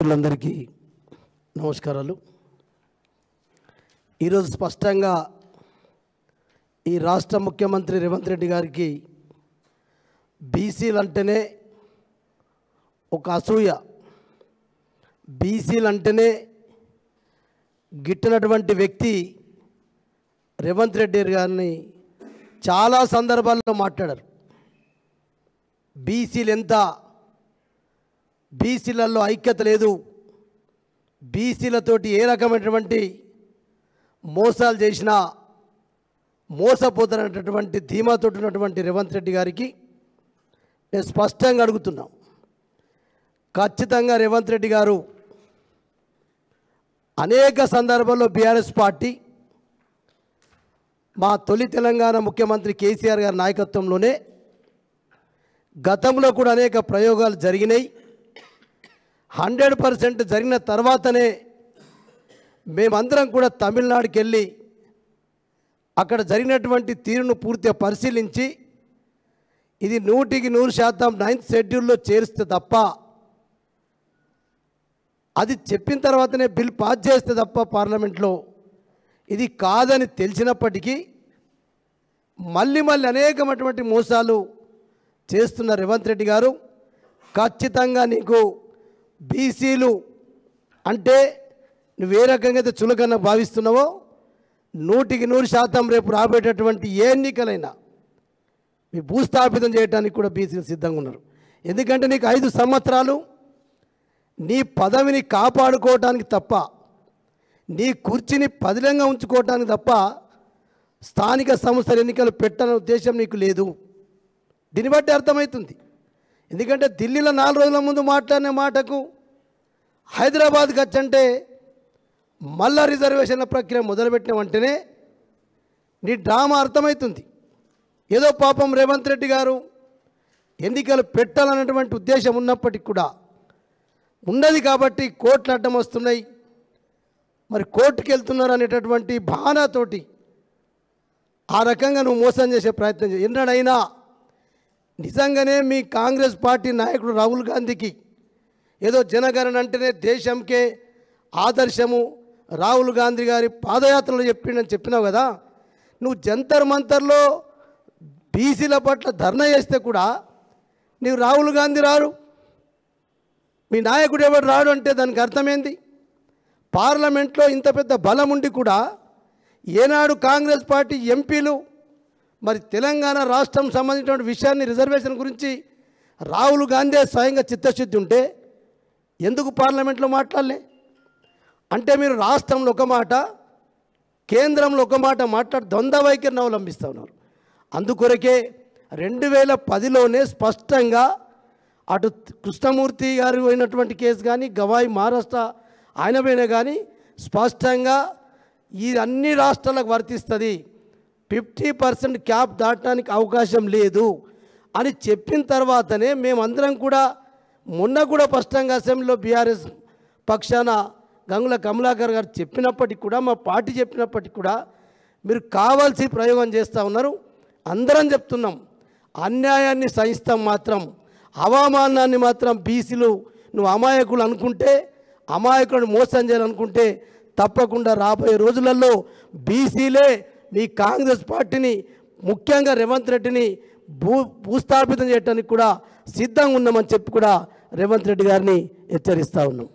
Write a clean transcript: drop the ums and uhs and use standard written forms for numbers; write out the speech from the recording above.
మిత్రులందరికీ నమస్కారాలు. ఈరోజు స్పష్టంగా ఈ రాష్ట్ర ముఖ్యమంత్రి రేవంత్ రెడ్డి గారికి బీసీలు అంటేనే ఒక అసూయ, బీసీలు అంటేనే గిట్టినటువంటి వ్యక్తి రేవంత్ రెడ్డి గారిని చాలా సందర్భాల్లో మాట్లాడారు. బీసీలు ఎంత, బీసీలలో ఐక్యత లేదు, బీసీలతోటి ఏ రకమైనటువంటి మోసాలు చేసినా మోసపోతున్నటువంటి ధీమాతో ఉన్నటువంటి రేవంత్ రెడ్డి గారికి నేను స్పష్టంగా అడుగుతున్నా, ఖచ్చితంగా రేవంత్ రెడ్డి గారు అనేక సందర్భాల్లో బీఆర్ఎస్ పార్టీ మా తొలి తెలంగాణ ముఖ్యమంత్రి కేసీఆర్ గారి నాయకత్వంలోనే గతంలో కూడా అనేక ప్రయోగాలు జరిగినాయి. 100% జరిగిన తర్వాతనే మేమందరం కూడా తమిళనాడుకి వెళ్ళి అక్కడ జరిగినటువంటి తీరును పూర్తిగా పరిశీలించి ఇది 100% 9th షెడ్యూల్లో చేరిస్తే తప్ప, అది చెప్పిన తర్వాతనే బిల్ పాస్ చేస్తే తప్ప పార్లమెంట్లో ఇది కాదని తెలిసినప్పటికీ మళ్ళీ అనేకమైనటువంటి మోసాలు చేస్తున్న రేవంత్ రెడ్డి గారు, ఖచ్చితంగా నీకు బీసీలు అంటే నువ్వు ఏ రకంగా అయితే చులకన భావిస్తున్నావో 100% రేపు రాబోయేటటువంటి ఏ ఎన్నికలైనా మీ భూస్థాపితం చేయడానికి కూడా బీసీలు సిద్ధంగా ఉన్నారు. ఎందుకంటే నీకు 5 సంవత్సరాలు నీ పదవిని కాపాడుకోవటానికి తప్ప, నీ కుర్చీని పదిలంగా ఉంచుకోవటానికి తప్ప స్థానిక సంస్థల ఎన్నికలు పెట్టాలనే ఉద్దేశం నీకు లేదు. దీన్ని బట్టి అర్థమవుతుంది. ఎందుకంటే ఢిల్లీలో 4 రోజుల ముందు మాట్లాడిన మాటకు హైదరాబాద్కి వచ్చంటే మళ్ళా రిజర్వేషన్ల ప్రక్రియ మొదలుపెట్టిన వెంటనే నీ డ్రామా అర్థమవుతుంది. ఏదో పాపం రేవంత్ రెడ్డి గారు ఎన్నికలు పెట్టాలన్నటువంటి ఉద్దేశం ఉన్నప్పటికీ కూడా ఉన్నది కాబట్టి కోర్టులు అడ్డం వస్తున్నాయి, మరి కోర్టుకు వెళ్తున్నారు అనేటటువంటి భావనతోటి ఆ రకంగా నువ్వు మోసం చేసే ప్రయత్నం చేయి. ఎన్నడైనా నిజంగానే మీ కాంగ్రెస్ పార్టీ నాయకుడు రాహుల్ గాంధీకి ఏదో జనగణన అంటేనే దేశంకే ఆదర్శము, రాహుల్ గాంధీ గారి పాదయాత్రలో చెప్పిండని చెప్పినావు కదా, నువ్వు జంతర్ మంతర్లో బీసీల పట్ల ధర్నా చేస్తే కూడా నీవు రాహుల్ గాంధీ రాడు, మీ నాయకుడు ఎవడు రాడు అంటే దానికి అర్థమైంది. పార్లమెంట్లో ఇంత పెద్ద బలం ఉండి కూడా ఏనాడు కాంగ్రెస్ పార్టీ ఎంపీలు మరి తెలంగాణ రాష్ట్రం సంబంధించిన విషయాన్ని రిజర్వేషన్ గురించి రాహుల్ గాంధీ స్వయంగా చిత్తశుద్ధి ఉంటే ఎందుకు పార్లమెంట్లో మాట్లాడలే? అంటే మీరు రాష్ట్రంలో ఒక మాట, కేంద్రంలో ఒక మాట మాట్లాడి ద్వంద్వ వైఖరిని అవలంబిస్తూ ఉన్నారు. అందుకొరకే 2010లోనే స్పష్టంగా అటు కృష్ణమూర్తి గారు అయినటువంటి కేసు కానీ, గవాయి మహారాష్ట్ర ఆయన పైన కానీ స్పష్టంగా ఈ అన్ని రాష్ట్రాలకు వర్తిస్తుంది, 50% క్యాప్ దాటడానికి అవకాశం లేదు అని చెప్పిన తర్వాతనే మేమందరం కూడా మొన్న కూడా స్పష్టంగా అసెంబ్లీలో బీఆర్ఎస్ పక్షాన గంగుల కమలాకర్ గారు చెప్పినప్పటికి కూడా, మా పార్టీ చెప్పినప్పటికి కూడా మీరు కావాల్సి ప్రయోగం చేస్తూ ఉన్నారు. అందరం చెప్తున్నాం, అన్యాయాన్ని సహిస్తాం మాత్రం, అవమానాన్ని మాత్రం బీసీలు నువ్వు అమాయకులు అనుకుంటే, అమాయకులను మోసం చేయాలనుకుంటే తప్పకుండా రాబోయే రోజులలో బీసీలే మీ కాంగ్రెస్ పార్టీని, ముఖ్యంగా రేవంత్ రెడ్డిని భూస్థాపితం చేయడానికి కూడా సిద్ధంగా ఉన్నామని చెప్పి కూడా రేవంత్ రెడ్డి గారిని హెచ్చరిస్తూ ఉన్నాం.